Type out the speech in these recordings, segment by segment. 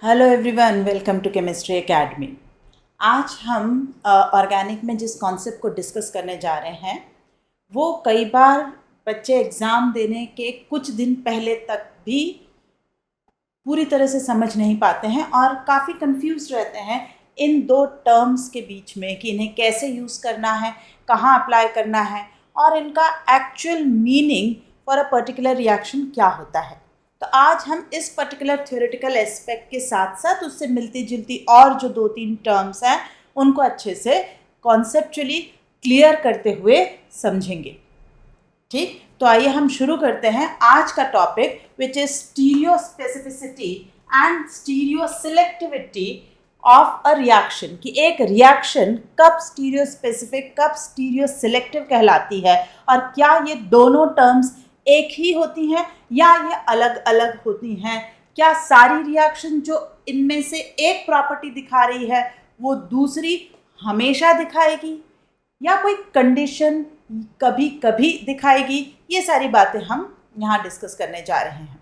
Hello everyone, welcome to chemistry academy. आज हम organic में जिस कॉन्सेप्ट को डिस्कस करने जा रहे हैं वो कई बार बच्चे एग्ज़ाम देने के कुछ दिन पहले तक भी पूरी तरह से समझ नहीं पाते हैं और काफ़ी कंफ्यूज रहते हैं इन दो टर्म्स के बीच में कि इन्हें कैसे यूज़ करना है, कहाँ अप्लाई करना है और इनका actual meaning for a particular reaction क्या होता है। तो आज हम इस पर्टिकुलर थ्योरेटिकल एस्पेक्ट के साथ साथ उससे मिलती जुलती और जो दो तीन टर्म्स हैं उनको अच्छे से कॉन्सेप्चुअली क्लियर करते हुए समझेंगे। ठीक, तो आइए हम शुरू करते हैं आज का topic which is stereo specificity and stereo selectivity of a reaction. कि एक रिएक्शन कब स्टीरियो स्पेसिफिक कब स्टीरियो सिलेक्टिव कहलाती है और क्या ये दोनों टर्म्स एक ही होती हैं या ये अलग अलग होती हैं। क्या सारी रिएक्शन जो इनमें से एक प्रॉपर्टी दिखा रही है वो दूसरी हमेशा दिखाएगी या कोई कंडीशन कभी कभी दिखाएगी। ये सारी बातें हम यहाँ डिस्कस करने जा रहे हैं।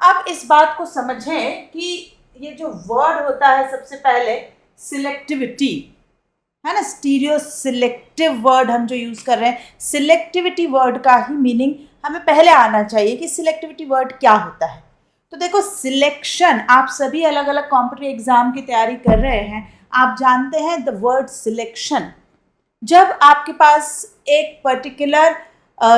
अब इस बात को समझें कि ये जो वर्ड होता है सबसे पहले सिलेक्टिविटी है ना, स्टीरियो सिलेक्टिव वर्ड हम जो यूज़ कर रहे हैं, सिलेक्टिविटी वर्ड का ही मीनिंग हमें पहले आना चाहिए कि सिलेक्टिविटी वर्ड क्या होता है। तो देखो, सिलेक्शन, आप सभी अलग अलग कॉम्पिटिटिव एग्जाम की तैयारी कर रहे हैं, आप जानते हैं द वर्ड सिलेक्शन। जब आपके पास एक पर्टिकुलर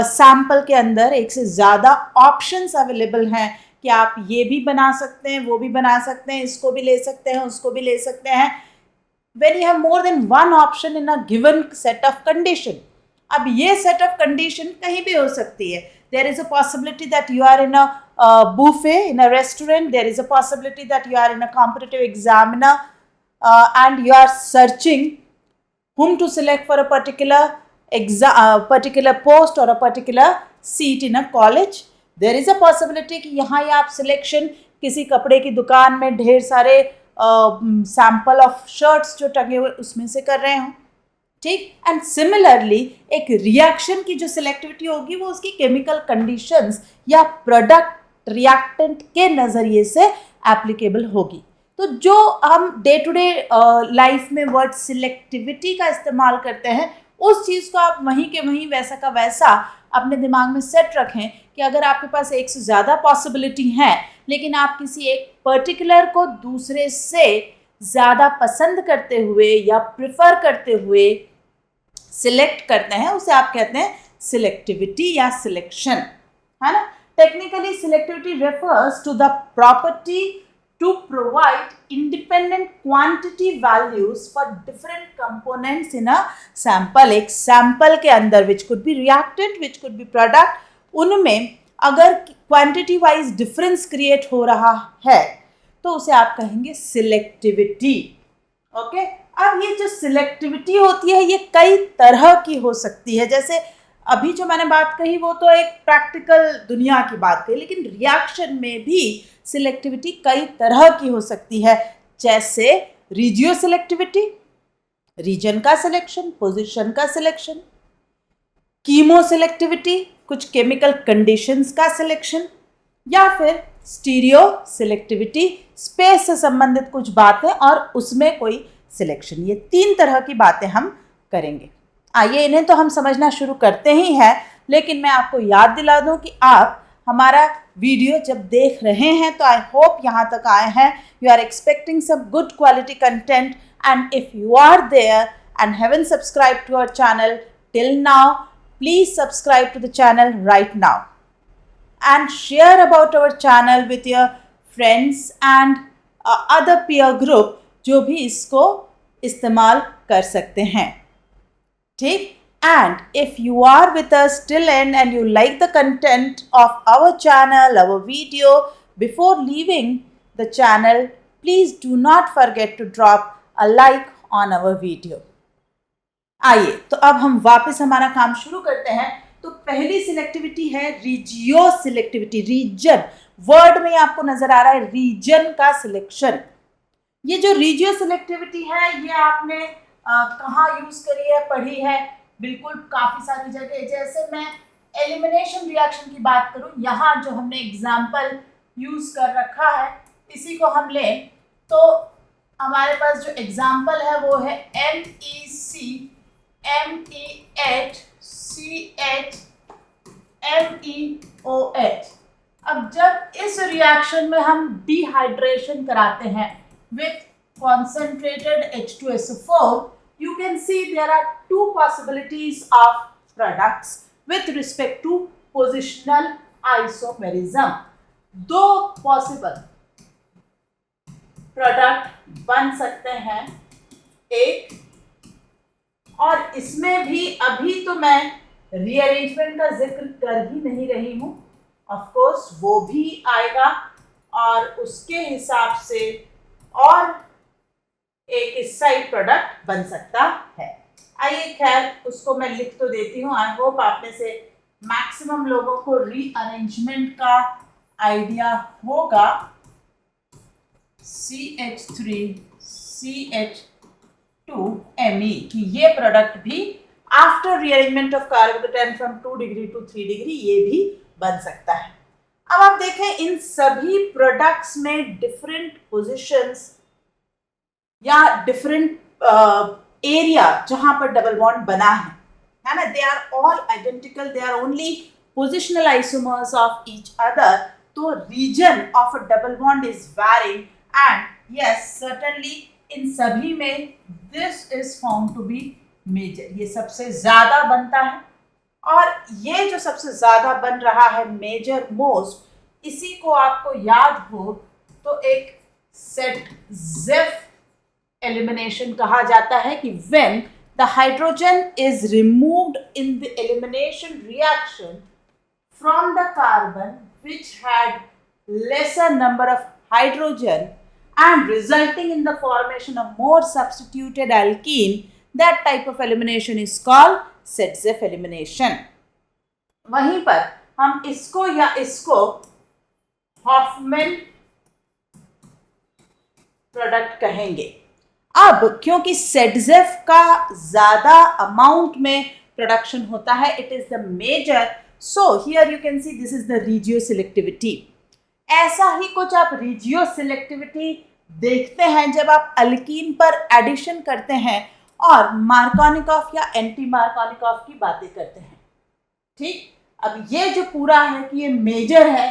सैम्पल के अंदर एक से ज़्यादा ऑप्शंस अवेलेबल हैं कि आप ये भी बना सकते हैं, वो भी बना सकते हैं, इसको भी ले सकते हैं, उसको भी ले सकते हैं, when you have more than one option in a given set of condition। अब ये set of condition कहीं भी हो सकती है। There is a possibility that you are in a buffet in a restaurant, there is a possibility that you are in a competitive examiner and you are searching whom to select for a particular post or a particular seat in a college। There is a possibility कि यहाँ ये आप selection किसी कपड़े की दुकान में ढेर सारे सैम्पल ऑफ शर्ट्स जो टंगे हुए उसमें से कर रहे हों। ठीक, एंड सिमिलरली एक रिएक्शन की जो सिलेक्टिविटी होगी वो उसकी केमिकल कंडीशंस या प्रोडक्ट रिएक्टेंट के नज़रिए से एप्लीकेबल होगी। तो जो हम डे टू डे लाइफ में वर्ड सिलेक्टिविटी का इस्तेमाल करते हैं उस चीज़ को आप वहीं के वहीं वैसा का वैसा अपने दिमाग में सेट रखें कि अगर आपके पास एक से ज़्यादा पॉसिबिलिटी हैं लेकिन आप किसी एक पर्टिकुलर को दूसरे से ज़्यादा पसंद करते हुए या प्रिफर करते हुए सिलेक्ट करते हैं, उसे आप कहते हैं सिलेक्टिविटी या सिलेक्शन, है ना। Technically selectivity refers to the property to provide independent quantity values for different components in a sample। एक sample के अंदर which could be reactant, which could be product, उनमें अगर quantity wise difference create हो रहा है तो उसे आप कहेंगे सिलेक्टिविटी। ओके, अब ये जो सिलेक्टिविटी होती है ये कई तरह की हो सकती है। जैसे अभी जो मैंने बात कही वो तो एक प्रैक्टिकल दुनिया की बात कही, लेकिन रिएक्शन में भी सिलेक्टिविटी कई तरह की हो सकती है। जैसे रीजियो सिलेक्टिविटी, रीजन का सिलेक्शन, पोजीशन का सिलेक्शन, कीमो सिलेक्टिविटी, कुछ केमिकल कंडीशंस का सिलेक्शन, या फिर स्टीरियो सिलेक्टिविटी, स्पेस से संबंधित कुछ बातें और उसमें कोई सिलेक्शन। ये तीन तरह की बातें हम करेंगे। आइए इन्हें तो हम समझना शुरू करते ही हैं, लेकिन मैं आपको याद दिला दूं कि आप हमारा वीडियो जब देख रहे हैं तो आई होप यहाँ तक आए हैं, you are expecting some good quality content, and if you are there and haven't subscribe to our channel till now, please subscribe to the channel right now and share about our channel with your friends and other peer group जो भी इसको इस्तेमाल कर सकते हैं। ठीक, and if you are with us till end and you like the content of our channel, our video, before leaving the channel, please do not forget to drop a like on our video। आइए तो अब हम वापस हमारा काम शुरू करते हैं। तो पहली सिलेक्टिविटी है रीजियो सिलेक्टिविटी। रीजन वर्ड में आपको नजर आ रहा है रीजन का सिलेक्शन। ये जो रीजियो सिलेक्टिविटी है ये आपने कहाँ यूज करी है, पढ़ी है? बिल्कुल काफी सारी जगह। जैसे मैं एलिमिनेशन रिएक्शन की बात करूं, यहाँ जो हमने एग्जाम्पल यूज कर रखा है इसी को हम लें तो हमारे पास जो एग्जाम्पल है वो है MECMEHCHMeOH। अब जब इस रिएक्शन में हम डिहाइड्रेशन कराते हैं with concentrated H2SO4, you can see there are two possibilities of products with respect to positional isomerism. दो पॉसिबल प्रोडक्ट बन सकते हैं एक, और इसमें भी अभी तो मैं रीअरेंजमेंट का जिक्र कर ही नहीं रही हूं, ऑफ कोर्स वो भी आएगा और उसके हिसाब से और एक इस साइड प्रोडक्ट बन सकता है। आइए खैर उसको मैं लिख तो देती हूँ। आई होप आप में से मैक्सिमम लोगों को रीअरेंजमेंट का आइडिया होगा। CH3CH2Me कि ये प्रोडक्ट भी after rearrangement of carbocation from 2 degree to 3 degree ये भी बन सकता है। अब आप देखें इन सभी प्रोडक्ट्स में डिफरेंट पोजीशंस या डिफरेंट एरिया जहां पर डबल बॉन्ड बना है ना, they are all identical, they are only positional isomers of each other. तो region of a double bond is varying and yes certainly इन सभी में this is found to be major, ये सबसे ज्यादा बनता है। और ये जो सबसे ज्यादा बन रहा है मेजर मोस्ट, इसी को आपको याद हो तो एक सेट-ज़ेफ elimination कहा जाता है कि when the hydrogen is removed in the elimination reaction from the carbon which had lesser number of hydrogen and resulting in the formation of more substituted alkene, that type of elimination is called set-ज़ेफ elimination। वहीं पर हम इसको या इसको Hoffmann product कहेंगे। अब क्योंकि सेट-ज़ेफ का ज्यादा अमाउंट में प्रोडक्शन होता है, it is the major, so here you can see this is the regioselectivity. ऐसा ही कुछ आप रीजियो सिलेक्टिविटी देखते हैं जब आप अल्कीन पर एडिशन करते हैं और मार्कोनिकॉफ या एंटी मार्कोनिकॉफ की बातें करते हैं। ठीक, अब ये जो पूरा है कि ये मेजर है,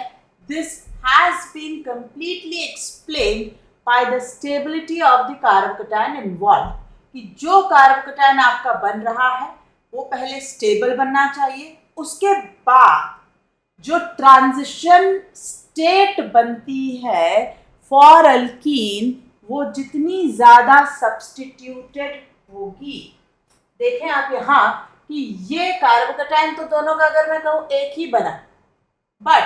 this has been completely explained by the stability of the carbocation involved, कि जो कार्बोकेटायन आपका बन रहा है वो पहले स्टेबल बनना चाहिए, उसके बाद जो ट्रांजिशन स्टेट बनती है फॉर अल्कीन वो जितनी ज़्यादा सब्स्टिट्यूटेड होगी। देखें आप यहाँ कि ये कार्बोकेटायन तो दोनों का अगर मैं कहूँ एक ही बना, but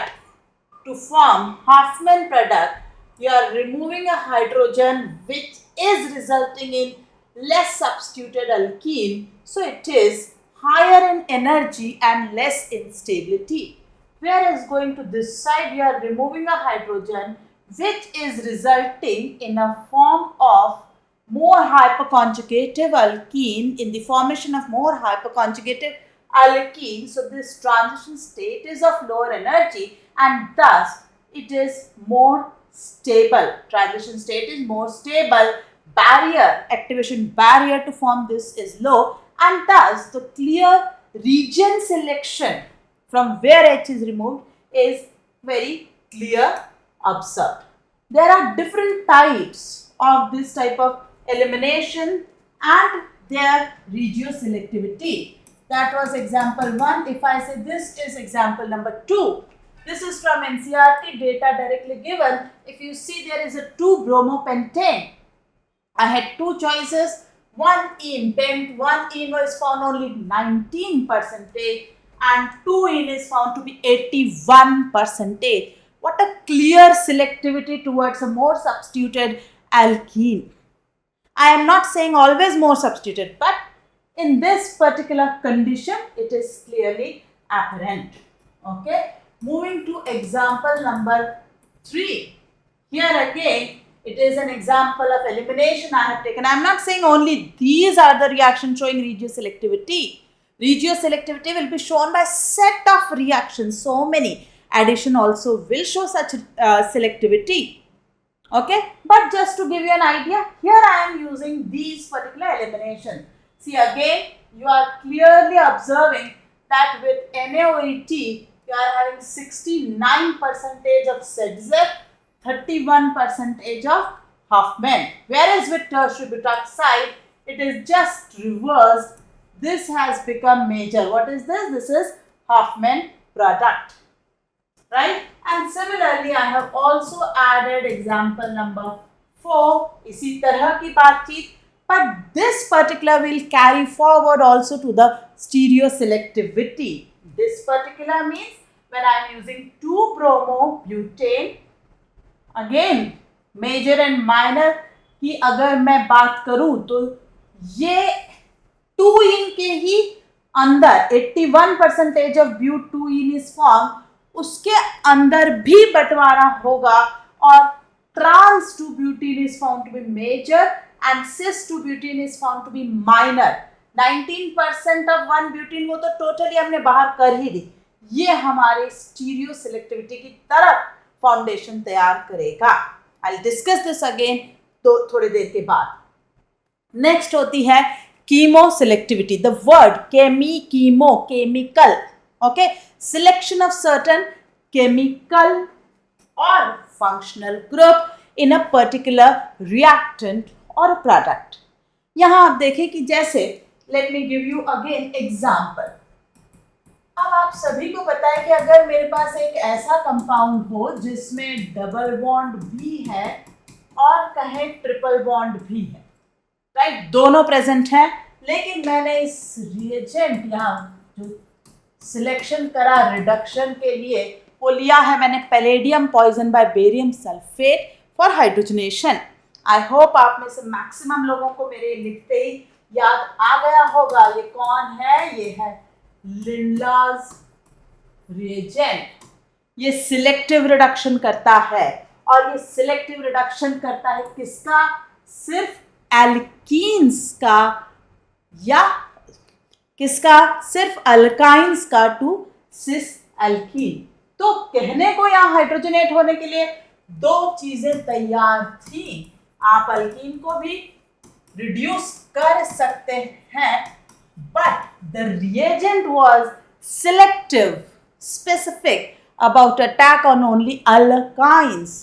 to form Hofmann product you are removing a hydrogen which is resulting in less substituted alkene, so it is higher in energy and less in stability. Whereas going to this side, you are removing a hydrogen which is resulting in a form of more hyperconjugative alkene, in the formation of more hyperconjugative alkene. So this transition state is of lower energy and thus it is more stable. Transition state is more stable. Barrier, activation barrier to form this is low, and thus the clear region selection from where H is removed is very clear observed. There are different types of this type of elimination and their regioselectivity. That was example 1. If I say this is example number 2. This is from NCERT data directly given. If you see there is a 2-bromopentane. I had two choices. 1-ene pent, 1-ene was found only 19% and 2-ene is found to be 81%. What a clear selectivity towards a more substituted alkene. I am not saying always more substituted, but in this particular condition it is clearly apparent. Okay. Moving to example number 3. Here again, it is an example of elimination I have taken. I am not saying only these are the reactions showing regioselectivity. Regioselectivity will be shown by set of reactions. So many. Addition also will show such selectivity. Okay, but just to give you an idea, here I am using these particular elimination. See, again you are clearly observing that with NaOET you are having 69% of ZZ, 31% of Huffman, whereas with tertiary butoxide it is just reversed. This has become major. What is this? This is Huffman product, right? And similarly I have also added example number 4 इसी तरह की बातचीत, but this particular will carry forward also to the stereoselectivity. This particular means when I am using 2-bromobutane, again major and minor की अगर मैं बात करूं तो ये 2-इन के ही अंदर 81% ऑफ ब्यूट 2-इन इज फॉर्म, उसके अंदर भी बंटवारा होगा और ट्रांस 2-ब्यूटीन is found to be major and cis 2-ब्यूटीन is found to be minor. 19% of 1-ब्यूटीन वो तो टोटली हमने बाहर कर ही दी. ये हमारे स्टीरियो सिलेक्टिविटी की तरफ फाउंडेशन तैयार करेगा. I will discuss this again तो थोड़ी देर के बाद. नेक्स्ट होती है chemo selectivity. The word chemo, chemical, okay, selection of certain chemical or functional group in a particular reactant or a product. यहां आप देखें कि जैसे let me give you again example. अब आप सभी को पता है कि अगर मेरे पास एक ऐसा कंपाउंड हो जिसमें डबल बॉन्ड भी है और कहें ट्रिपल बॉन्ड भी है, राइट, दोनों प्रेजेंट हैं, लेकिन मैंने इस रिएजेंट यहाँ जो सिलेक्शन करा रिडक्शन के लिए वो लिया है मैंने palladium poison by barium sulphate for hydrogenation. I hope आप में से मैक्सिमम लोगों को मेरे लिखते ही याद आ गया होगा. ये कौन है? ये है लिंडलाज रिएजेंट. ये सिलेक्टिव रिडक्शन करता है और ये सिलेक्टिव रिडक्शन करता है किसका? सिर्फ एल्कीन्स का या किसका? सिर्फ अल्काइंस का टू सिस एल्कीन. तो कहने को यहाँ हाइड्रोजनेट होने के लिए दो चीजें तैयार थी. आप अल्कीन को भी रिड्यूस कर सकते हैं, but the reagent was selective, specific about attack on only alkynes,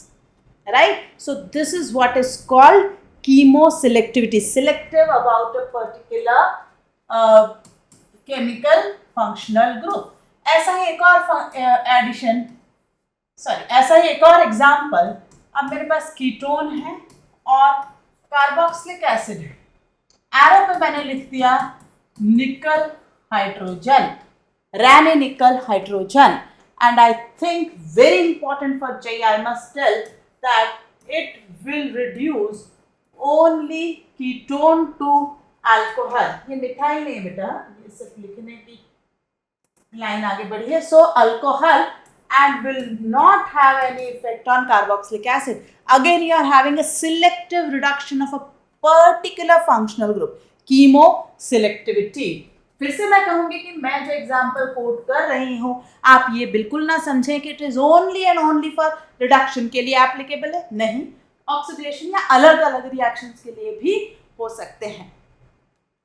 right? So this is what is called chemoselectivity, selective about a particular chemical functional group. ऐसा ही एक और एडिशन, ऐसा ही एक और एग्जाम्पल. अब मेरे पास कीटोन है और कार्बोक्सिलिक एसिड है. एरो पे मैंने लिख दिया निकल हाइड्रोजन, रैने निकल hydrogen. And I think very important for J, I must tell that it will reduce only ketone to alcohol. ये मिठाई नहीं बेटा, ये सिर्फ लिखने की लाइन आगे बढ़ी है. So alcohol and will not have any effect on carboxylic acid. Again you are having a selective reduction of a particular functional group. Chemoselectivity. फिर से मैं कहूंगी कि मैं जो एग्जाम्पल कोट कर रही हूं आप ये बिल्कुल ना समझें कि it is only and only for reduction के लिए एप्लीकेबल है. नहीं, ऑक्सीडेशन या अलग अलग रिएक्शंस के लिए भी हो सकते हैं.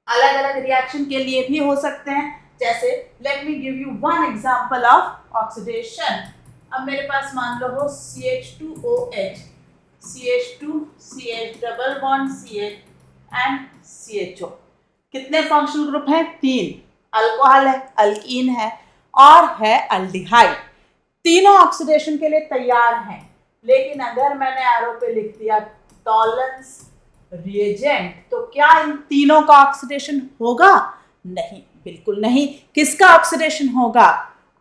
अलग अलग रिएक्शन के लिए भी हो सकते हैं. जैसे let me give you one example of oxidation. अब मेरे पास मान लो हो CH2OH, CH2, CH double bond CH and CHO. कितने फंक्शनल ग्रुप हैं? 3. अल्कोहल है, अल्कीन है और है अल्डिहाइड. तीनों ऑक्सीडेशन के लिए तैयार हैं. लेकिन अगर मैंने एरो पे लिख दिया टॉलरेंस रिएजेंट, तो क्या इन तीनों का ऑक्सीडेशन होगा? नहीं, बिल्कुल नहीं. किसका ऑक्सीडेशन होगा?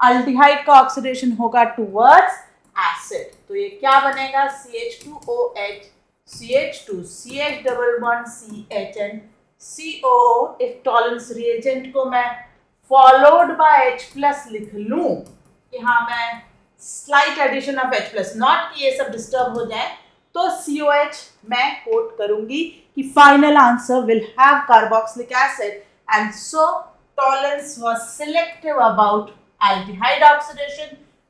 अल्डिहाइड का ऑक्सीडेशन होगा टुवर्ड्स एसिड. तो ये क्या बनेगा? CH2OH, CH2, CH double bond CH and COO. If tolerance reagent को मैं फॉलोड बाय H प्लस लिख लूं कि हाँ मैं slight addition of H plus, not कि ये सब डिस्टर्ब हो जाए, तो COH मैं कोट करूंगी कि final answer will have carboxylic acid. And so tolerance was selective about aldehyde oxidation,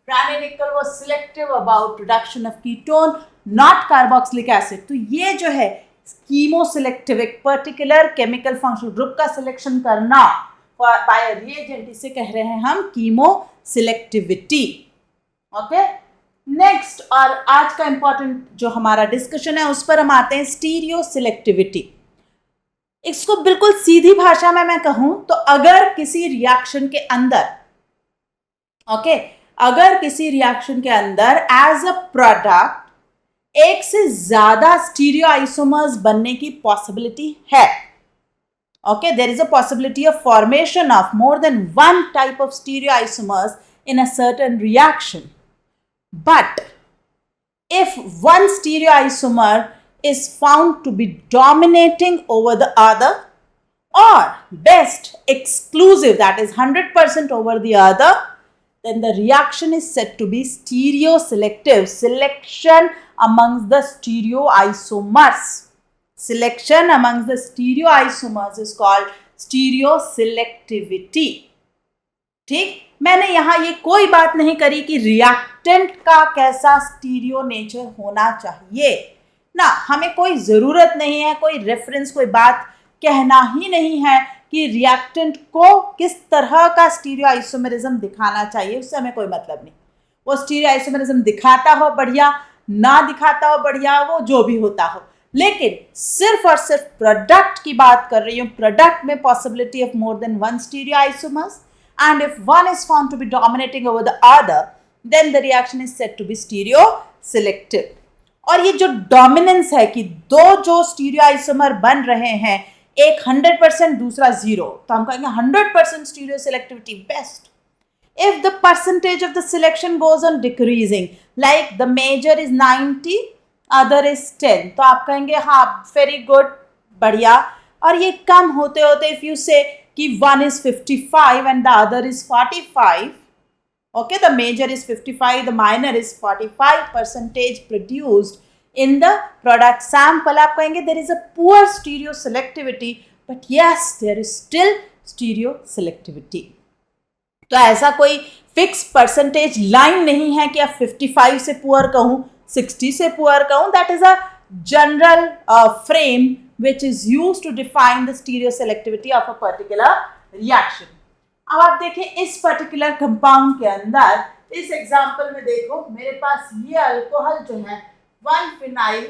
Raney nickel was selective about reduction of ketone, not carboxylic acid. तो ये जो है कीमो सिलेक्टिव, एक पर्टिकुलर केमिकल फंक्शनल ग्रुप का selection करना bye अ reagent, इसे कह रहे हैं हम कीमो सिलेक्टिविटी। ओके, नेक्स्ट, और आज का इंपॉर्टेंट जो हमारा डिस्कशन है उस पर हम आते हैं, स्टीरियो सिलेक्टिविटी। इसको बिल्कुल सीधी भाषा में मैं कहूं तो अगर किसी रिएक्शन के अंदर, ओके, अगर किसी रिएक्शन के अंदर एज अ प्रोडक्ट एक से ज्यादा स्टीरियो आइसोमर्स बनने की पॉसिबिलिटी है, okay, there is a possibility of formation of more than one type of stereoisomers in a certain reaction. But if one stereoisomer is found to be dominating over the other, or best exclusive, that is 100% over the other, then the reaction is said to be stereoselective, selection amongst the stereoisomers. Selection amongst the stereoisomers is called stereoselectivity. ठीक, मैंने यहाँ ये कोई बात नहीं करी कि reactant का कैसा स्टीरियो नेचर होना चाहिए ना, हमें कोई जरूरत नहीं है, कोई रेफरेंस, कोई बात कहना ही नहीं है कि रिएक्टेंट को किस तरह का स्टीरियो आइसोमेरिज्म दिखाना चाहिए, उससे हमें कोई मतलब नहीं। वो स्टीरियो आइसोमेरिज्म दिखाता हो बढ़िया, ना दिखाता हो बढ़िया, वो जो भी होता हो, लेकिन सिर्फ और सिर्फ प्रोडक्ट की बात कर रही हूँ। प्रोडक्ट में possibility of more than one stereo isomers, and if one is found to be dominating over the other, then the reaction is said to be stereo selective. और ये जो डोमिनेंस है कि दो जो स्टीरियो आइसोमर बन रहे हैं, एक 100%, दूसरा 0, तो हम कहेंगे 100% stereo selectivity best. If the percentage of the selection goes on decreasing, like the major is 90, other is 10, तो आप कहेंगे हाँ very good, बढ़िया। और ये कम होते होते if you say कि one is 55 and the other is 45, okay, the major is 55, the minor is 45% produced in the product sample, आप कहेंगे there is a poor stereo selectivity, but yes, there is still stereo selectivity. तो ऐसा कोई fix percentage line नहीं है कि आप 55 से पुअर कहूँ, 60 से पुअर कहूँ, that is a general frame which is used to define the stereo selectivity of a particular reaction. अब आप देखें इस पर्टिकुलर कंपाउंड के अंदर, इस एग्जांपल में देखो मेरे पास ये अल्कोहल जो है 1 फिनाइल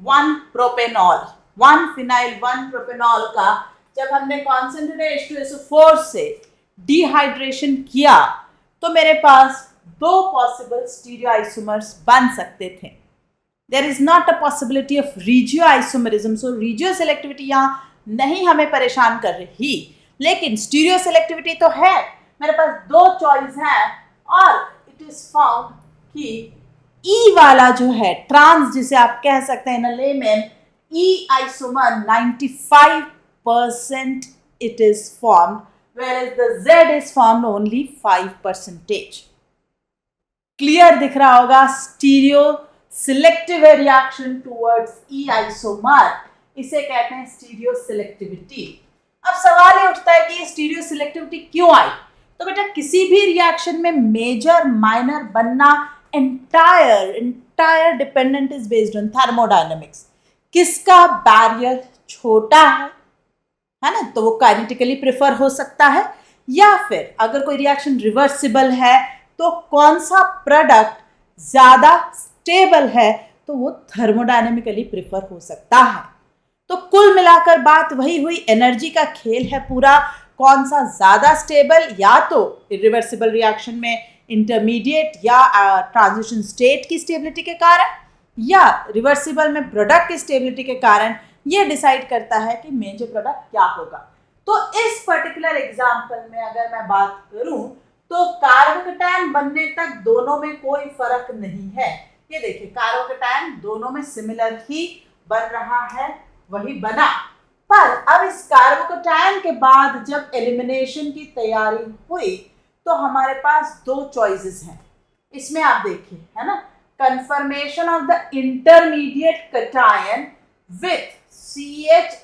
1 प्रोपेनॉल, 1 फिनाइल 1 प्रोपेनॉल का जब हमने कॉन्सेंट्रेटेड H2SO4 से डिहाइड्रेशन किया तो मेरे पास दो पॉसिबल स्टीरियो आइसोमर्स बन सकते थे। There is not a possibility of regioisomerism, so regioselectivity यहाँ नहीं हमें परेशान कर रही, लेकिन स्टीरियो सेलेक्टिविटी तो है। मेरे पास दो चॉइस है और इट इज फाउंड कि ई वाला जो है ट्रांस, जिसे आप कह सकते हैं in a lemon, E isomer 95% it is formed, whereas the Z is formed only 5%. Clear दिख रहा होगा, stereoselective reaction towards E isomer, इसे कहते हैं स्टीरियो सिलेक्टिविटी। अब सवाल ये उठता है कि ये स्टीरियो सिलेक्टिविटी क्यों आई? तो बेटा किसी भी रिएक्शन में मेजर माइनर बनना entire dependent is based on thermodynamics. किसका बैरियर छोटा है ना, तो वो काइनेटिकली प्रेफर हो सकता है, या फिर अगर कोई रिएक्शन रिवर्सिबल है तो कौन सा प्रोडक्ट ज्यादा स्टेबल है तो वो थर्मोडायनेमिकली प्रेफर हो सकता है। तो कुल मिलाकर बात वही हुई, एनर्जी का खेल है पूरा, कौन सा ज्यादा स्टेबल, या तो इरिवर्सिबल रिएक्शन में इंटरमीडिएट या ट्रांजिशन स्टेट की स्टेबिलिटी के कारण, या रिवर्सिबल में प्रोडक्ट की स्टेबिलिटी के कारण, ये डिसाइड करता है कि मेजर प्रोडक्ट क्या होगा। तो इस पर्टिकुलर एग्जांपल में अगर मैं बात करूं तो कार्बोकैटायन बनने तक दोनों में कोई फर्क नहीं है। ये देखिए कार्बोकैटायन दोनों में सिमिलर ही बन रहा है, वही बना। पर अब इस कार्बोकैटायन के बाद जब एलिमिनेशन की तैयारी हुई तो हमारे पास दो चॉइसेस हैं। इसमें आप देखिए, है ना, confirmation of the intermediate cation with CH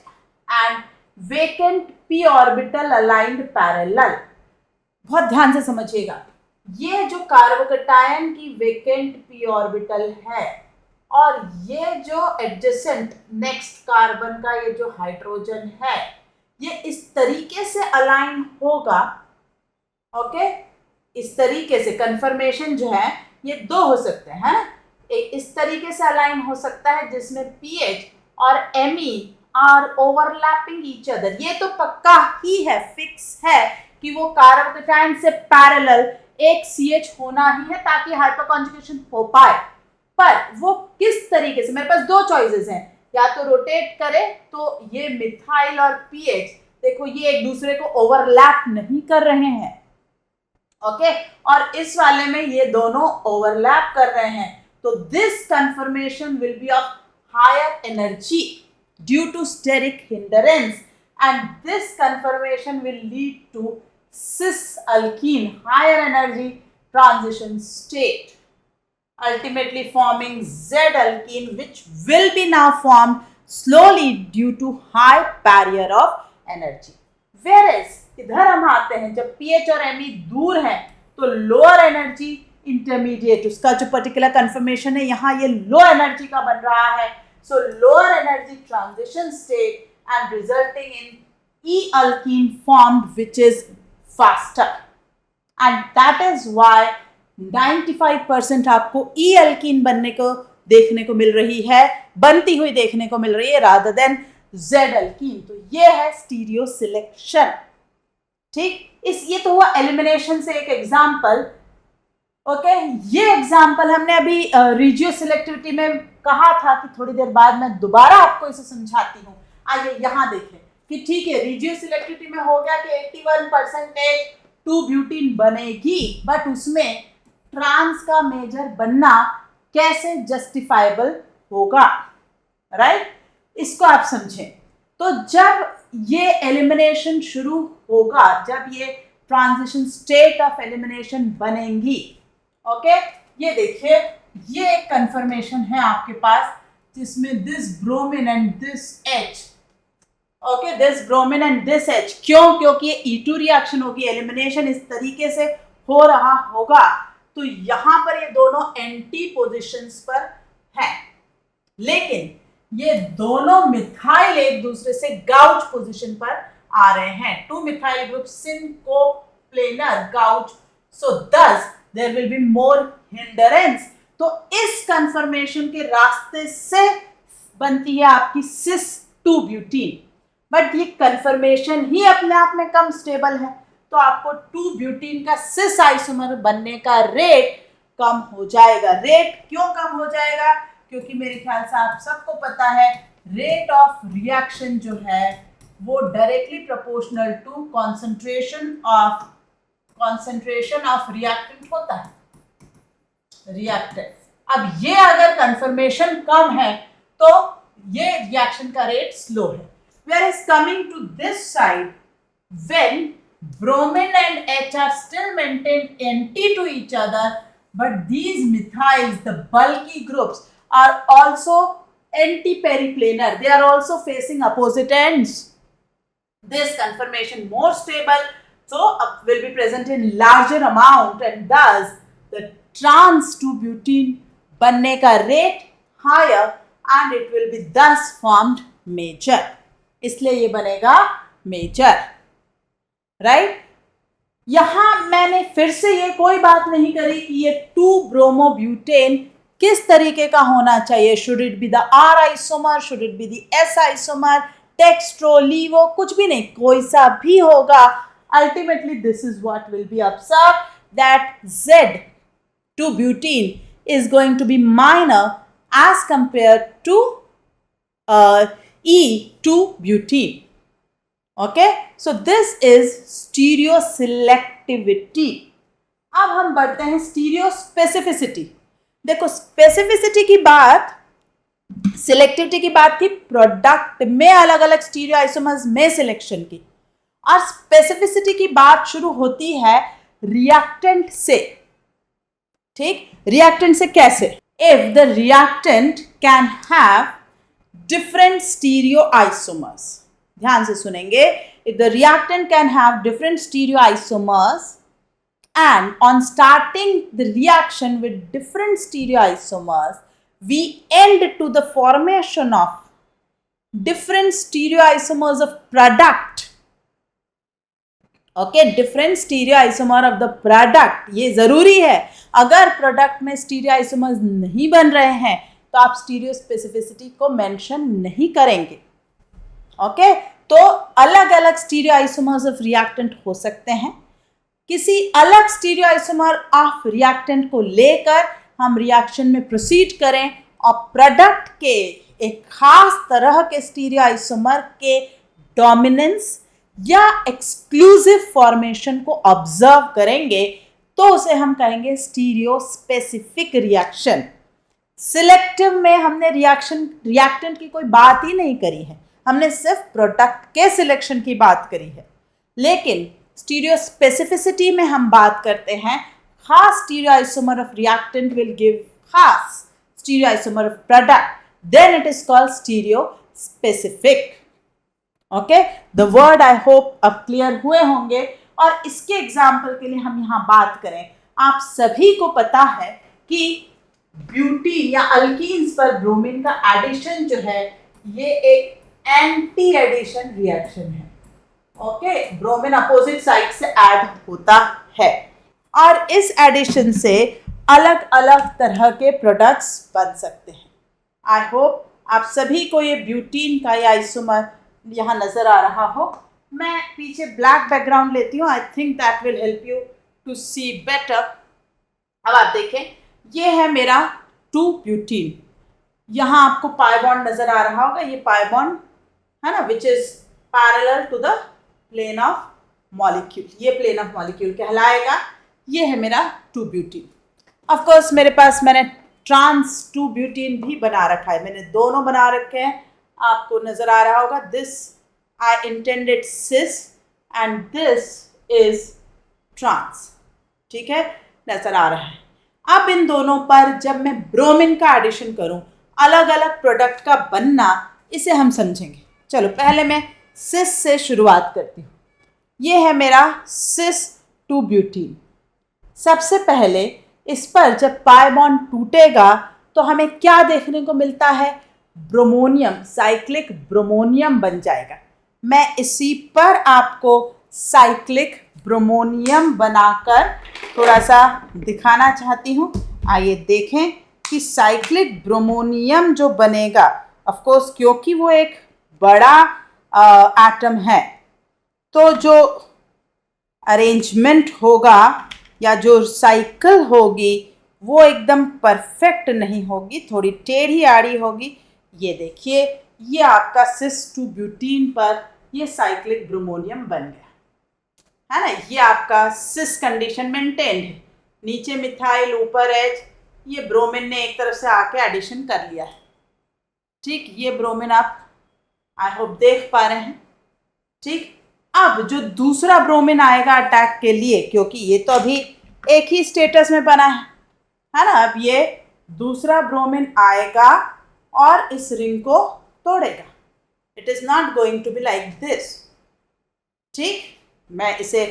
and vacant p orbital aligned parallel। बहुत ध्यान से समझिएगा, ये जो कार्बोकैटायन की वेकेंट p ऑर्बिटल है और ये जो एडजेसेंट नेक्स्ट कार्बन का ये जो हाइड्रोजन है ये इस तरीके से अलाइन होगा, ओके, इस तरीके से कन्फर्मेशन जो है ये दो हो सकते हैं, एक इस तरीके से अलाइन हो सकता है जिसमें पीएच और ME are overlapping each other. ये तो पक्का ही है, फिक्स है कि वो कार्बोकेटाइन से पैरेलल एक CH होना ही है ताकि हाइपरकॉन्जुगेशन हो पाए। पर वो किस तरीके से, मेरे पास दो चॉइसेस हैं, या तो रोटेट करे तो ये मिथाइल और पीएच देखो ये एक दूसरे को ओवरलैप नहीं कर रहे हैं, ओके, और इस वाले में ये दोनों ओवरलैप कर रहे हैं, तो this conformation will be of higher energy due to steric hindrance and this conformation will lead to cis alkene higher energy transition state, ultimately forming Z alkene which will be now formed slowly due to high barrier of energy. Whereas इधर हम आते हैं जब pH और Me दूर हैं तो lower energy intermediate उसका जो पर्टिकुलर कन्फर्मेशन है यहाँ ये लो एनर्जी का बन रहा है, सो lower energy transition state and resulting in E alkene formed which is faster and that is why 95% आपको E alkene बनने को देखने को मिल रही है, बनती हुई देखने को मिल रही है rather than Z alkene। तो ये है स्टीरियो सिलेक्शन, ठीक। ये तो हुआ एलिमिनेशन से एक एग्जाम्पल, ओके। ये एग्जाम्पल हमने अभी रिजियो सिलेक्टिविटी में कहा था कि थोड़ी देर बाद मैं दोबारा आपको इसे समझाती हूँ। आइए यहाँ देखें कि ठीक है रिजियो सिलेक्टिविटी में हो गया कि 81% 2-ब्यूटीन बनेगी, बट उसमें ट्रांस का मेजर बनना कैसे जस्टिफाइबल होगा, राइट, इसको आप समझें। तो जब ये एलिमिनेशन शुरू होगा, जब ये ट्रांजिशन स्टेट ऑफ एलिमिनेशन बनेंगी, ओके, ये देखिए ये एक कंफर्मेशन है आपके पास जिसमें this bromine and this H, okay, this bromine and this H, क्यों, क्योंकि ये E2 रिएक्शन होगी, एलिमिनेशन इस तरीके से हो रहा होगा, तो यहां पर ये दोनों एंटी पोजीशंस पर हैं, लेकिन ये दोनों मिथाइल एक दूसरे से गाउच पोजीशन पर आ रहे हैं, two methyl group syncoplanar gauche, so thus there will be more hindrance. तो इस कंफर्मेशन के रास्ते से बनती है आपकी सिस 2-ब्यूटीन, बट ये कंफर्मेशन ही अपने आप में कम स्टेबल है, तो आपको 2-ब्यूटीन का सिस आइसोमर बनने का रेट कम हो जाएगा। रेट क्यों कम हो जाएगा, क्योंकि मेरे ख्याल से आप सबको पता है रेट ऑफ रिएक्शन जो है वो directly proportional to concentration of reactant होता है, रिएक्टेंट। अब ये अगर कंफर्मेशन कम है तो ये रिएक्शन का रेट स्लो है। Whereas coming to this side, when bromine and H are still maintained anti to each other, but these methyls, the bulky groups, are also anti-periplanar. They are also facing opposite ends. This conformation more stable, so will be present in larger amount, and thus the trans 2-butene बनने का rate higher, and it will be thus formed major. इसलिए ये बनेगा major, right. यहां मैंने फिर से ये कोई बात नहीं करी कि ये 2-ब्रोमोब्यूटेन किस तरीके का होना चाहिए, should it be the R isomer, should it be the S isomer, dextro, laevo, कुछ भी नहीं, कोई सा भी होगा। Ultimately this is what will be observe that Z2-butene is going to be minor as compared to E2-butene. Okay, so this is stereoselectivity. अब हम बढ़ते हैं स्टीरियोस्पेसिफिसिटी। देखो स्पेसिफिसिटी की बात, सिलेक्टिविटी की बात थी प्रोडक्ट में अलग अलग स्टीरियो आइसोमर्स में सिलेक्शन की, और स्पेसिफिसिटी की बात शुरू होती है रिएक्टेंट से, ठीक। रिएक्टेंट से कैसे, if the reactant can have different stereoisomers, ध्यान से सुनेंगे, if the reactant can have different stereoisomers and on starting the reaction with different stereoisomers we end to the formation of different stereoisomers of product. Okay, different stereoisomer of the product, ये जरूरी है. अगर product में stereoisomers नहीं बन रहे हैं तो आप स्टीरियो स्पेसिफिसिटी को मेंशन नहीं करेंगे. ओके, तो अलग अलग स्टीरियोआइसोमर्स ऑफ रिएक्टेंट हो सकते हैं. किसी अलग स्टीरियोआइसोमर ऑफ रिएक्टेंट को लेकर हम रिएक्शन में प्रोसीड करें और प्रोडक्ट के एक खास तरह के स्टीरियोआइसोमर के डोमिनेंस या एक्सक्लूसिव फॉर्मेशन को ऑब्जर्व करेंगे तो उसे हम कहेंगे स्टीरियो स्पेसिफिक रिएक्शन. सिलेक्टिव में हमने रिएक्टेंट की कोई बात ही नहीं करी है, हमने सिर्फ प्रोडक्ट के सिलेक्शन की बात करी है. लेकिन स्टीरियो स्पेसिफिसिटी में हम बात करते हैं खास stereoisomer of reactant will give खास stereoisomer of product, then it is called stereospecific. Okay, the word I hope अब क्लियर हुए होंगे. और इसके एग्जाम्पल के लिए हम यहाँ बात करें, आप सभी को पता है कि ब्यूटीन या अल्कीन्स पर ब्रोमीन का एडिशन जो है ये एक एंटी एडिशन रिएक्शन है. ओके, ब्रोमीन अपोजिट साइड से ऐड होता है और इस एडिशन से अलग अलग तरह के प्रोडक्ट्स बन सकते हैं. आई होप आप सभी को ये ब्यूटीन का या आइसोमर यहाँ नजर आ रहा हो. मैं पीछे ब्लैक बैकग्राउंड लेती हूँ, I think that will help you to see better. अब आप देखें, ये है मेरा 2 ब्यूटीन. यहाँ आपको पाई बॉन्ड नजर आ रहा होगा, ये पाई बॉन्ड है ना, which is parallel to the plane of molecule. ये प्लेन ऑफ मॉलिक्यूल कहलाएगा. ये है मेरा 2 ब्यूटीन. ऑफ कोर्स मेरे पास मैंने ट्रांस 2 ब्यूटीन भी बना रखा है, मैंने दोनों बना रखे हैं. आपको नजर आ रहा होगा, this I intended cis and this is trans. ठीक है, नजर आ रहा है. अब इन दोनों पर जब मैं ब्रोमीन का एडिशन करूं, अलग अलग प्रोडक्ट का बनना, इसे हम समझेंगे. चलो पहले मैं सिस से शुरुआत करती हूँ. ये है मेरा सिस 2 ब्यूटीन. सबसे पहले इस पर जब पाई बॉन्ड टूटेगा तो हमें क्या देखने को मिलता है, ब्रोमोनियम, साइक्लिक ब्रोमोनियम बन जाएगा. मैं इसी पर आपको साइक्लिक ब्रोमोनियम बनाकर थोड़ा सा दिखाना चाहती हूँ. आइए देखें कि साइक्लिक ब्रोमोनियम जो बनेगा, ऑफ कोर्स क्योंकि वो एक बड़ा एटम है तो जो अरेंजमेंट होगा या जो साइकिल होगी वो एकदम परफेक्ट नहीं होगी, थोड़ी टेढ़ी आड़ी होगी. ये देखिए, ये आपका सिस 2 ब्यूटीन पर ये साइक्लिक ब्रोमोनियम बन गया है ना. ये आपका सिस कंडीशन मेंटेन्ड है, नीचे मिथाइल ऊपर एच. ये ब्रोमीन ने एक तरफ से आके एडिशन कर लिया है. ठीक, ये ब्रोमीन आप आई होप देख पा रहे हैं. ठीक, अब जो दूसरा ब्रोमीन आएगा अटैक के लिए, क्योंकि ये तो अभी एक ही स्टेटस में बना है ना, अब ये दूसरा ब्रोमीन आएगा और इस रिंग को तोड़ेगा. It is not going to be like this. ठीक, मैं इसे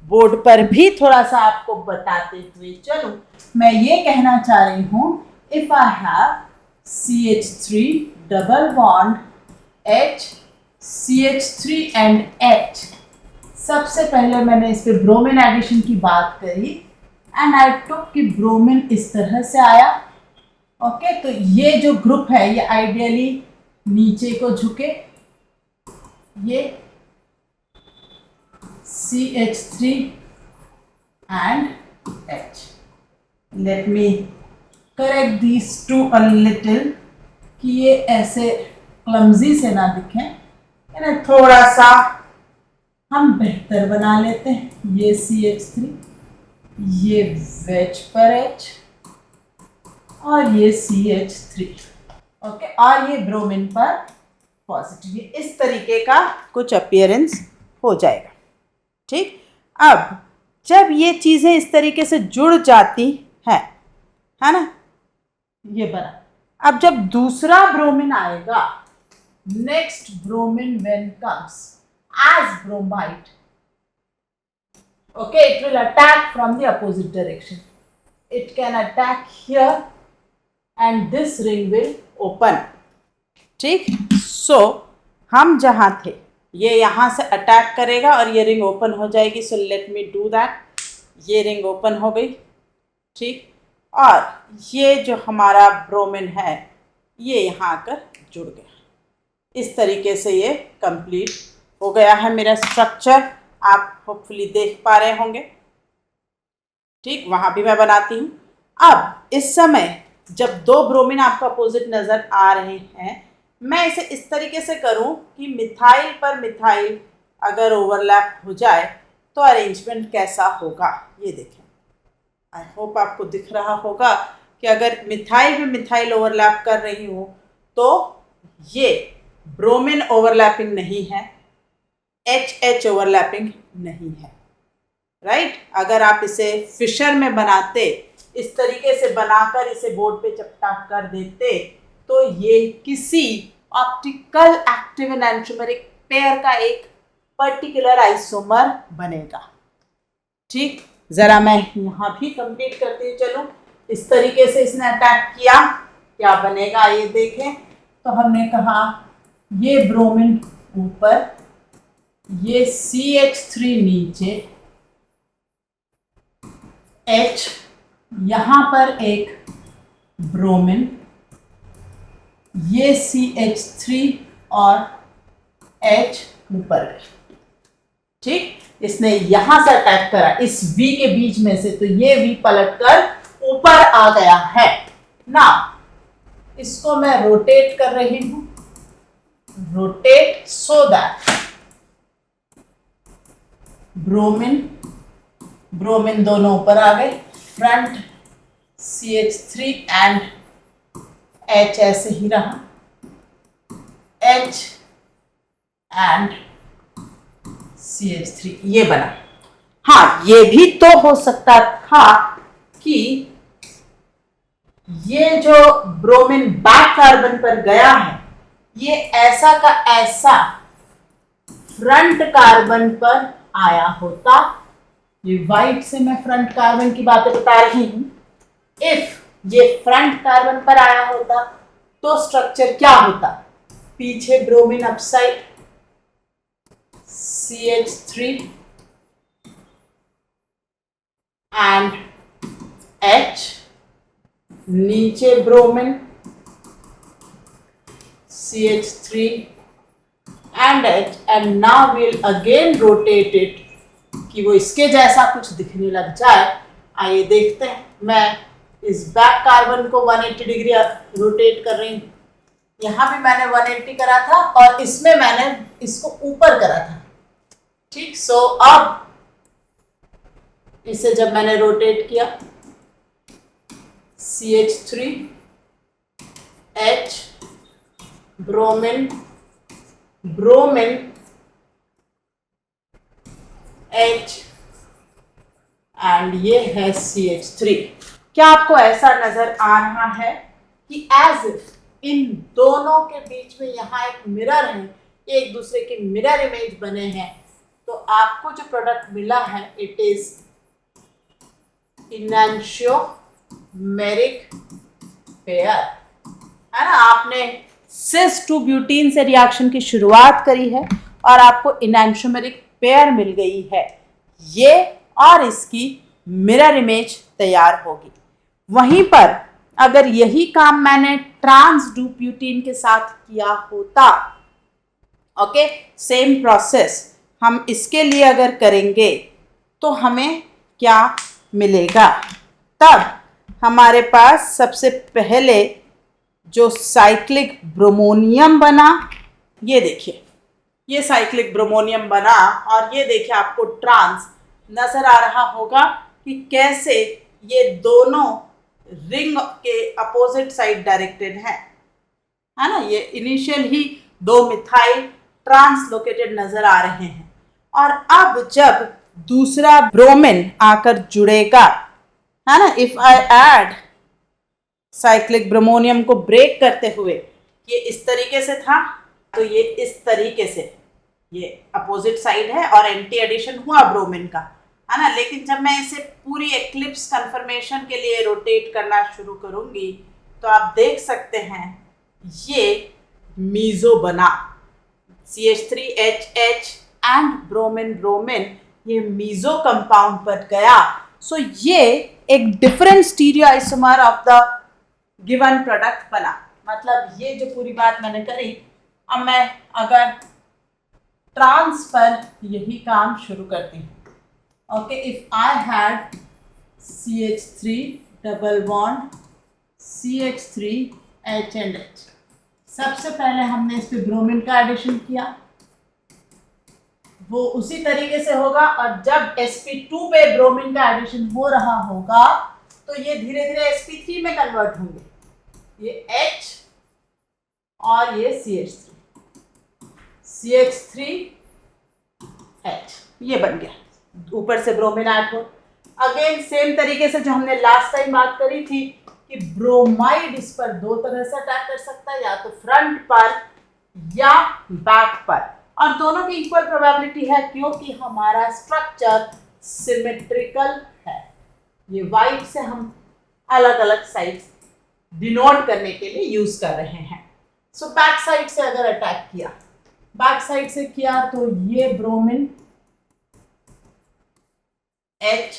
बोर्ड पर भी थोड़ा सा आपको बताते हुए चलूं. मैं ये कहना चाह रही हूं, if I have CH3 double bond H, CH3 and H. सबसे पहले मैंने इस पे ब्रोमीन एडिशन की बात करी एंड आई टुक कि ब्रोमीन इस तरह से आया. ओके, तो ये जो ग्रुप है ये आइडियली नीचे को झुके. ये CH3 and H. Let me correct these to a little कि ये ऐसे क्लमजी से ना दिखें, इन्हें थोड़ा सा हम बेहतर बना लेते हैं. ये CH3, ये वेज पर H और ये CH3. ओके, और ये ब्रोमीन पर पॉजिटिव. इस तरीके का कुछ अपीयरेंस हो जाएगा. ठीक, अब जब ये चीज़ें इस तरीके से जुड़ जाती हैं, है ना, ये बना. अब जब दूसरा ब्रोमीन आएगा, next bromine when comes as bromide, okay, it will attack from the opposite direction. It can attack here and this ring will open. ठीक, सो हम जहाँ थे ये यहाँ से अटैक करेगा और ये रिंग ओपन हो जाएगी. So let me do that. ये रिंग ओपन हो गई. ठीक, और ये जो हमारा ब्रोमीन है ये यहाँ आकर जुड़ गया. इस तरीके से ये कंप्लीट हो गया है मेरा स्ट्रक्चर. आप होपफुली देख पा रहे होंगे. ठीक, वहाँ भी मैं बनाती हूँ. अब इस समय जब दो ब्रोमीन आपको अपोजिट नज़र आ रहे हैं, मैं इसे इस तरीके से करूं कि मिथाइल पर मिथाइल अगर ओवरलैप हो जाए तो अरेंजमेंट कैसा होगा ये देखें. आई होप आपको दिख रहा होगा कि अगर मिथाइल में मिथाइल ओवरलैप कर रही हूँ तो ये ब्रोमीन ओवरलैपिंग नहीं है, एच ओवरलैपिंग नहीं है. राइट, अगर आप इसे फिशर में बनाते, इस तरीके से बनाकर इसे बोर्ड पे चपटा कर देते तो ये किसी ऑप्टिकल एक्टिव एनांटियोमेरिक पेयर का एक पर्टिकुलर आइसोमर बनेगा. ठीक, जरा मैं यहाँ भी कंप्लीट करती चलूँ. इस तरीके से इसने अटैक किया, क्या बनेगा ये देखें. तो हमने कहा ये ब्रोमीन ऊपर, ये CH3 नीचे, H यहाँ पर एक ब्रोमीन, ये CH3 और H ऊपर गए. ठीक, इसने यहां से अटैक करा इस V के बीच में से, तो ये V पलटकर ऊपर आ गया है ना. इसको मैं रोटेट कर रही हूं, रोटेट सो दैट ब्रोमीन दोनों ऊपर आ गए. फ्रंट CH3 एंड H ऐसे ही रहा, H एंड CH3 ये बना. हाँ, ये भी तो हो सकता था कि ये जो ब्रोमीन बैक कार्बन पर गया है ये ऐसा का ऐसा फ्रंट कार्बन पर आया होता. ये व्हाइट से मैं फ्रंट कार्बन की बातें बता रही हूं. इफ ये फ्रंट कार्बन पर आया होता तो स्ट्रक्चर क्या होता. पीछे bromine upside CH3 and H, नीचे bromine CH3 and H, and now will again rotate it कि वो इसके जैसा कुछ दिखने लग जाए. आइए देखते हैं. मैं इस बैक कार्बन को 180 डिग्री रोटेट कर रही हूँ. यहाँ भी मैंने 180 करा था और इसमें मैंने इसको ऊपर करा था. ठीक, सो अब इसे जब मैंने रोटेट किया, CH3 H bromine H and ये है CH3. क्या आपको ऐसा नजर आ रहा है कि एज इफ इन दोनों के बीच में यहाँ एक मिरर है, एक दूसरे के मिरर इमेज बने हैं. तो आपको जो प्रोडक्ट मिला है इट इज इनैंशियोमेरिक पेयर, है ना. आपने सिस 2 ब्यूटीन से रिएक्शन की शुरुआत करी है और आपको इनैंशियोमेरिक पेयर मिल गई है. ये और इसकी मिरर इमेज तैयार होगी. वहीं पर अगर यही काम मैंने ट्रांस 2 ब्यूटीन के साथ किया होता, ओके, सेम प्रोसेस हम इसके लिए अगर करेंगे तो हमें क्या मिलेगा. तब हमारे पास सबसे पहले जो साइक्लिक ब्रोमोनियम बना, ये देखिए, ये साइक्लिक ब्रोमोनियम बना और ये देखिए आपको ट्रांस नजर आ रहा होगा कि कैसे ये दोनों रिंग के अपोजिट साइड डायरेक्टेड है ना. ये इनिशियल ही दो मिथाइल ट्रांसलोकेटेड नजर आ रहे हैं. और अब जब दूसरा ब्रोमीन आकर जुड़ेगा, है ना, if I add cyclic bromonium को ब्रेक करते हुए, ये इस तरीके से था तो ये इस तरीके से, ये अपोजिट साइड है और एंटी एडिशन हुआ ब्रोमीन का, है ना. लेकिन जब मैं इसे पूरी एक्लिप्स कंफर्मेशन के लिए रोटेट करना शुरू करूंगी तो आप देख सकते हैं ये मीजो बना, CH3HH एंड ब्रोमिन ब्रोमिन, ये मीजो कंपाउंड पर गया। सो ये एक different stereo isomer of the given product बना। मतलब ये जो पूरी बात मैंने करी, अब मैं अगर ट्रांस पर यही काम शुरू करती हूँ। Okay, if I had CH3 double bond CH3H and H, सबसे पहले हमने इस पे ब्रोमीन का एडिशन किया, वो उसी तरीके से होगा। और जब sp2 पे ब्रोमीन का एडिशन हो रहा होगा तो ये धीरे धीरे sp3 में कन्वर्ट होंगे, ये H और ये CH3H, ये बन गया, ऊपर से ब्रोमीन ऐड हो। अगेन सेम तरीके से जो हमने लास्ट टाइम बात करी थी कि ब्रोमाइड इस पर दो तरह से अटैक कर सकता है, या तो फ्रंट पर या बैक पर, और दोनों की इक्वल प्रोबेबिलिटी है क्योंकि हमारा स्ट्रक्चर सिमेट्रिकल है। ये वाइट से हम अलग अलग साइड्स डिनोट करने के लिए यूज कर रहे हैं। सो बैक साइड से अगर अटैक किया, बैक साइड से किया तो ये bromine H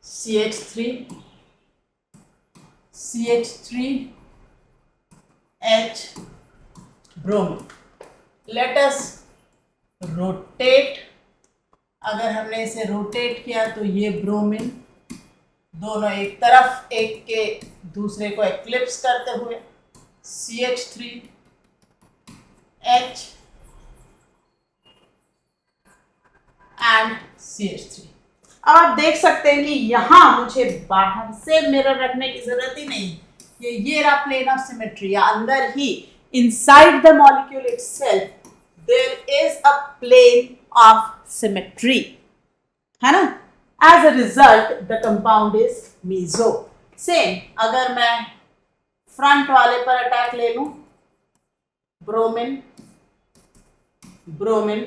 CH3H bromine. Let us rotate, अगर हमने इसे रोटेट किया तो ये ब्रोमीन दोनों एक तरफ एक के दूसरे को एक्लिप्स करते हुए CH3H एंड CH3। अब आप देख सकते हैं कि यहां मुझे बाहर से मिरर रखने की जरूरत ही नहीं, ये रहा प्लेन ऑफ सिमेट्री, या अंदर ही inside the molecule itself there is a plane of symmetry, है ना। As a result the compound is meso. Same अगर मैं फ्रंट वाले पर अटैक ले लूं, bromine bromine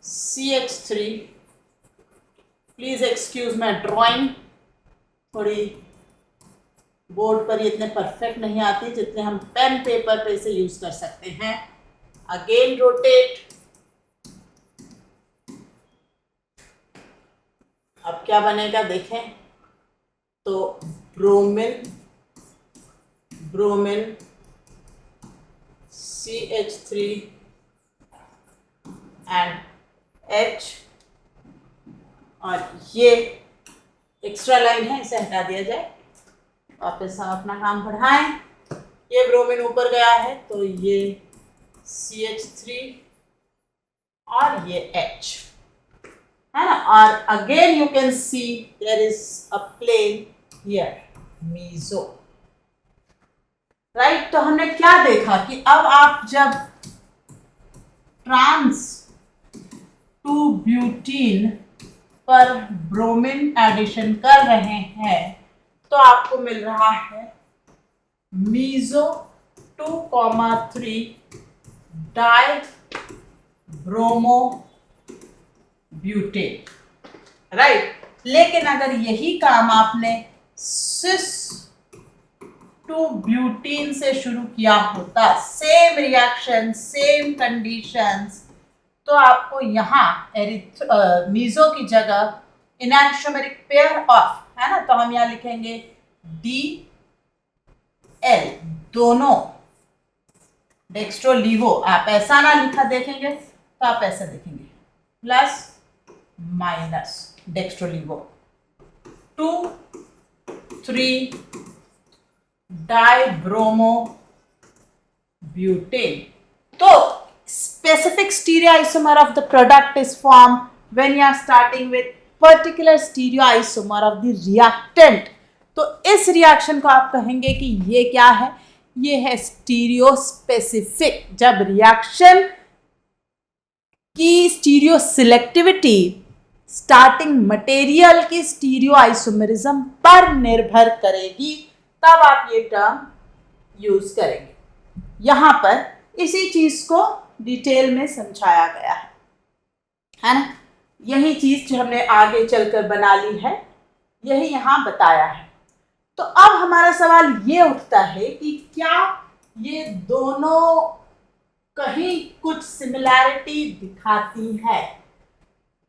CH3, please excuse my drawing, थोड़ी बोर्ड पर ये इतने परफेक्ट नहीं आती जितने हम पेन पेपर पे इसे यूज कर सकते हैं। अगेन रोटेट, अब क्या बनेगा देखें, तो bromine bromine CH3 and H, और ये एक्स्ट्रा लाइन है, इसे हटा दिया जाए। वापस हम अपना काम बढ़ाएं, ये ब्रोमीन ऊपर गया है तो ये CH3 और ये H, है ना। और again you can see there is a plane here, meso, right. तो हमने क्या देखा कि अब आप जब ट्रांस 2-ब्यूटीन पर ब्रोमीन एडिशन कर रहे हैं तो आपको मिल रहा है meso 2,3 di bromo butane, right. लेकिन अगर यही काम आपने सिस 2-ब्यूटीन से शुरू किया होता, सेम रिएक्शन सेम कंडीशंस, तो आपको यहाँ मीजो की जगह इनैनिसोमेरिक पेयर ऑफ, है ना, तो हम यहाँ लिखेंगे DL, दोनों डेक्स्ट्रोलीवो। आप ऐसा ना लिखा देखेंगे तो आप ऐसा देखेंगे, प्लस माइनस डेक्स्ट्रोलीवो 2,3 डाइब्रोमो ब्यूटेन। तो specific stereoisomer of the product is formed when you are starting with particular stereoisomer of the reactant। तो इस रिएक्शन को आप कहेंगे कि ये क्या है, ये है स्टीरियो स्पेसिफिक। जब रिएक्शन की स्टीरियो सिलेक्टिविटी स्टार्टिंग मटेरियल की स्टीरियो आइसोमेरिज्म पर निर्भर करेगी, तब आप ये टर्म यूज करेंगे। यहां पर इसी चीज को डिटेल में समझाया गया है ना। यही चीज जो हमने आगे चलकर बना ली है, यही यहां बताया है। तो अब हमारा सवाल ये उठता है कि क्या ये दोनों कहीं कुछ सिमिलैरिटी दिखाती है।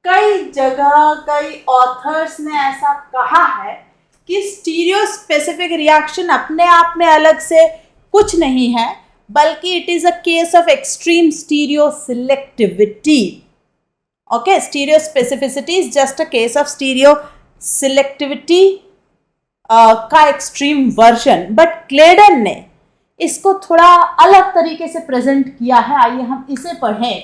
कई जगह कई ऑथर्स ने ऐसा कहा है कि स्टीरियो स्पेसिफिक रिएक्शन अपने आप में अलग से कुछ नहीं है, बल्कि it is a case of extreme stereo selectivity. Okay, stereo specificity is just a case of stereo selectivity का एक्सट्रीम वर्जन, बट क्लेडन ने इसको थोड़ा अलग तरीके से प्रेजेंट किया है। आइए हम इसे पढ़ें।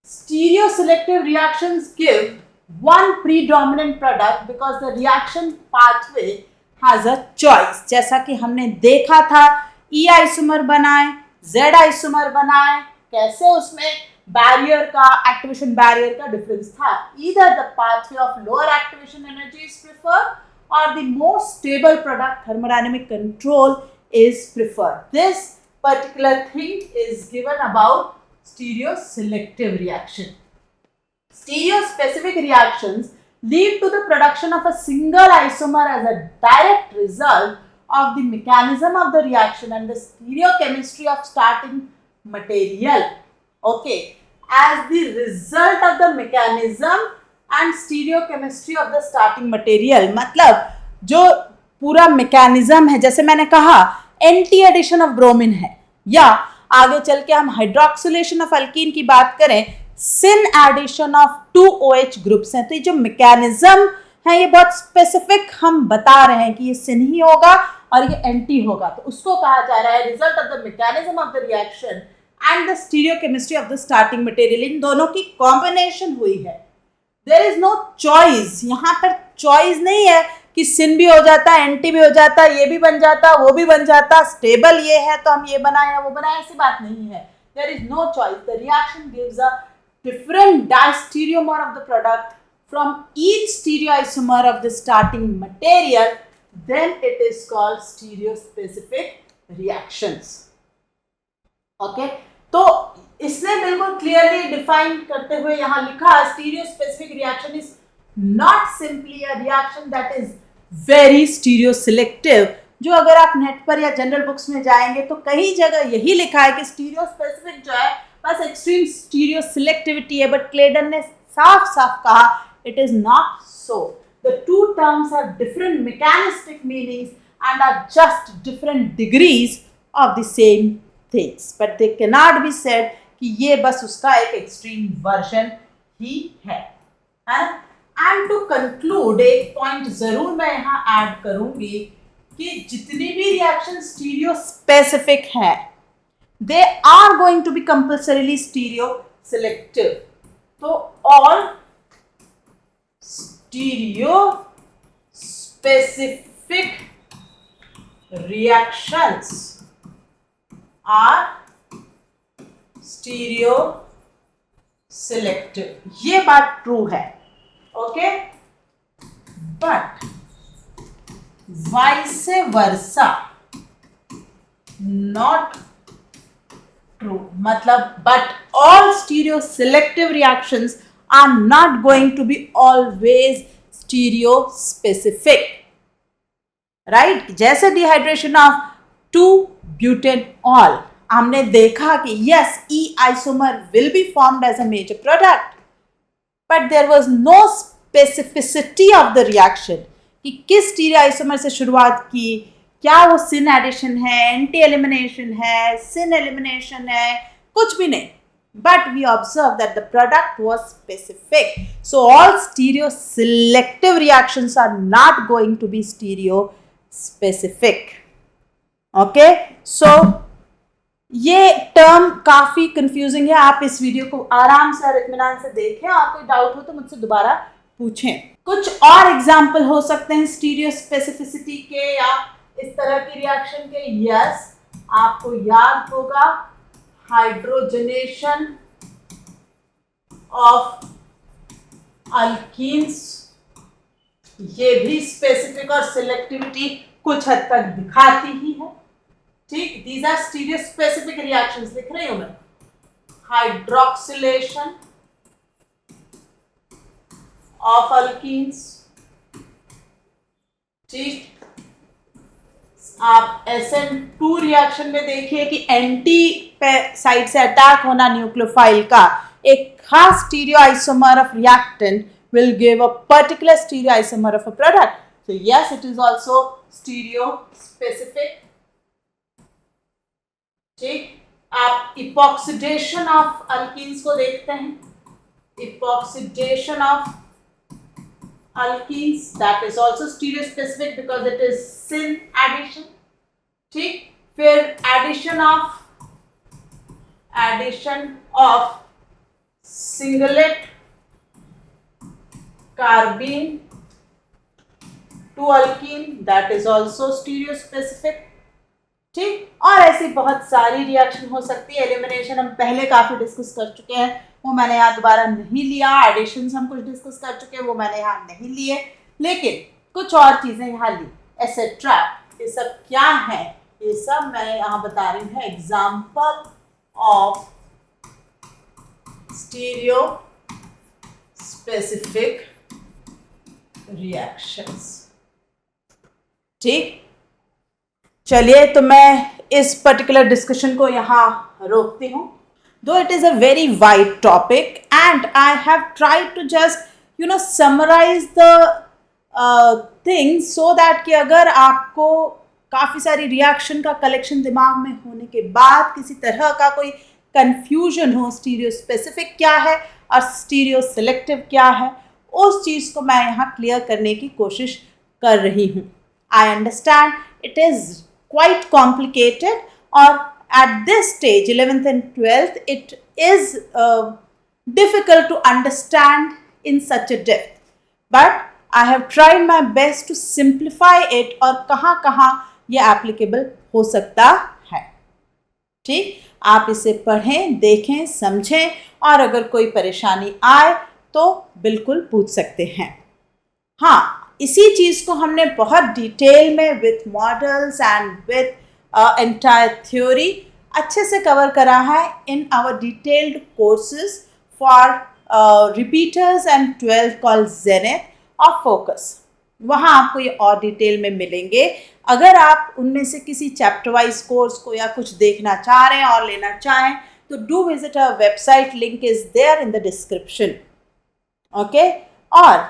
Stereo selective reactions give one predominant product because the reaction pathway has a choice। जैसा कि हमने देखा था, E आइसोमर बनाए, Z आइसोमर बनाए, कैसे उसमें बैरियर का, एक्टिवेशन बैरियर का डिफरेंस था। Either the pathway of lower activation energy is preferred or the more stable product thermodynamic control is preferred। This particular thing is given about stereo selective reaction। Stereospecific reactions lead to the production of a single isomer as a direct result of the mechanism of the reaction and the stereochemistry of starting material। Okay, as the result of the mechanism and stereochemistry of the starting material, मतलब जो पूरा mechanism है, जैसे मैंने कहा anti addition of bromine है, या आगे चल के हम हाइड्रोक्सिलेशन ऑफ अल्कीन की बात करें, syn addition of 2 OH groups हैं। तो ये जो मैकेनिज्म है ये बहुत स्पेसिफिक हम बता रहे हैं कि ये सिन ही होगा और ये एंटी होगा, तो उसको कहा जा रहा है result of the mechanism of the reaction and the stereochemistry of the starting material. इन दोनों की कॉम्बिनेशन हुई है। देयर इज नो चॉइस, यहाँ पर चॉइस नहीं है कि सिन भी हो जाता, एंटी भी हो जाता, ये भी बन जाता, वो भी बन जाता, स्टेबल ये है तो हम ये बनाए या वो बनाए, ऐसी बात नहीं है। There is no choice. The reaction gives a different diastereomer of the product from each stereoisomer of the starting material, then it is called stereospecific reactions। Okay, तो इसने बिल्कुल क्लियरली डिफाइन करते हुए यहाँ लिखा, stereospecific reaction is not simply a reaction that is very stereoselective। जो अगर आप नेट पर या जनरल बुक्स में जाएंगे तो कई जगह यही लिखा है कि स्टीरियोस्पेसिफिक जो है बस एक्सट्रीम स्टीरियो सिलेक्टिविटी है, बट क्लेडन ने साफ साफ कहा it is not so. The two terms have different mechanistic meanings and are just different degrees of the same things, but they can not be said कि ये बस उसका एक एक्सट्रीम वर्जन ही है। एंड टू कंक्लूड, एक point जरूर मैं यहाँ ऐड करूंगी कि जितनी भी रिएक्शन स्टीरियो स्पेसिफिक है, they are going to be compulsorily stereo selective। So all stereo specific reactions are stereo selective। ये बात ट्रू है, okay, but vice versa not true. मतलब but all stereo selective reactions are not going to be always stereo specific, right? जैसे dehydration of 2-butanol, हमने देखा कि yes, E isomer will be formed as a major product, but there was no specificity of the reaction कि किस stereo isomer से शुरुआत की, क्या वो सिन एडिशन है, एंटी एलिमिनेशन है, सिन एलिमिनेशन है, कुछ भी नहीं। But we observe that the product was specific. So all stereoselective reactions are not going to be stereospecific. Okay, so ये टर्म काफी कंफ्यूजिंग है। आप इस वीडियो को आराम से और इत्मीनान से देखें, और कोई डाउट हो तो मुझसे दोबारा पूछें। कुछ और एग्जाम्पल हो सकते हैं स्टीरियो स्पेसिफिसिटी के या इस तरह की रिएक्शन के। यस, आपको याद होगा हाइड्रोजनेशन ऑफ अल्कीन्स, ये भी स्पेसिफिक और सिलेक्टिविटी कुछ हद तक दिखाती ही है। ठीक, these are stereo specific reactions, लिख रही हूं मैं। हाइड्रोक्सिलेशन ऑफ अल्कीन्स, ठीक, आप SN2 रिएक्शन में देखिए कि एंटी साइड से अटैक होना न्यूक्लियोफाइल का, एक खास stereoisomer of reactant will give a particular stereoisomer of a product. So yes, it is also stereo specific. ठीक, आप इपॉक्सीडेशन ऑफ अल्कीन्स को देखते हैं, epoxidation of alkenes, that is also stereo specific because it is syn addition. ठीक, फिर addition of singlet carbene to alkene, that is also stereo specific. ठीक, और ऐसी बहुत सारी रिएक्शन हो सकती है। एलिमिनेशन हम पहले काफी डिस्कस कर चुके हैं, वो मैंने यहाँ दोबारा नहीं लिया। एडिशंस हम कुछ डिस्कस कर चुके हैं, वो मैंने यहाँ नहीं लिए, लेकिन कुछ और चीजें यहाँ ली, एसेट्रा। ये सब क्या है? ये सब मैं यहाँ बता रही हूँ example of stereo specific reactions. ठीक, चलिए तो मैं इस पर्टिकुलर डिस्कशन को यहाँ रोकती हूँ। Though it is a very wide topic and I have tried to just summarize the things so that कि अगर आपको काफ़ी सारी रिएक्शन का कलेक्शन दिमाग में होने के बाद किसी तरह का कोई कंफ्यूजन हो, स्टीरियो स्पेसिफिक क्या है और स्टीरियो सिलेक्टिव क्या है, उस चीज़ को मैं यहाँ क्लियर करने की कोशिश कर रही हूँ। I understand it is quite complicated और at this stage 11th and 12th it is difficult to understand in such a depth, but I have tried my best to simplify it और कहाँ कहाँ ये applicable हो सकता है। ठीक, आप इसे पढ़ें, देखें, समझें और अगर कोई परेशानी आए तो बिल्कुल पूछ सकते हैं। हाँ, इसी चीज़ को हमने बहुत डिटेल में with models and with entire theory अच्छे से कवर करा है in our detailed courses for repeaters and 12th called Zenith और फोकस। वहाँ आपको ये और डिटेल में मिलेंगे। अगर आप उनमें से किसी चैप्टर वाइज कोर्स को या कुछ देखना चाह रहे हैं और लेना चाहें तो do visit our website, link is there in the description. Okay, और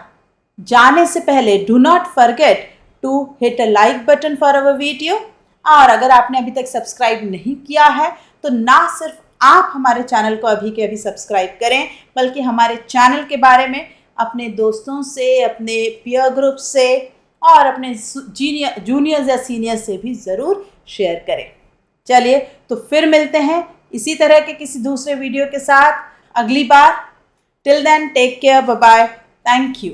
जाने से पहले do not forget to hit a like button for our video, और अगर आपने अभी तक सब्सक्राइब नहीं किया है तो ना सिर्फ आप हमारे चैनल को अभी के अभी सब्सक्राइब करें, बल्कि हमारे चैनल के बारे में अपने दोस्तों से, अपने पीयर ग्रुप से और अपने जूनियर्स या सीनियर्स से भी ज़रूर शेयर करें। चलिए तो फिर मिलते हैं इसी तरह के किसी दूसरे वीडियो के साथ अगली बार। Till then take care, bye bye, thank you.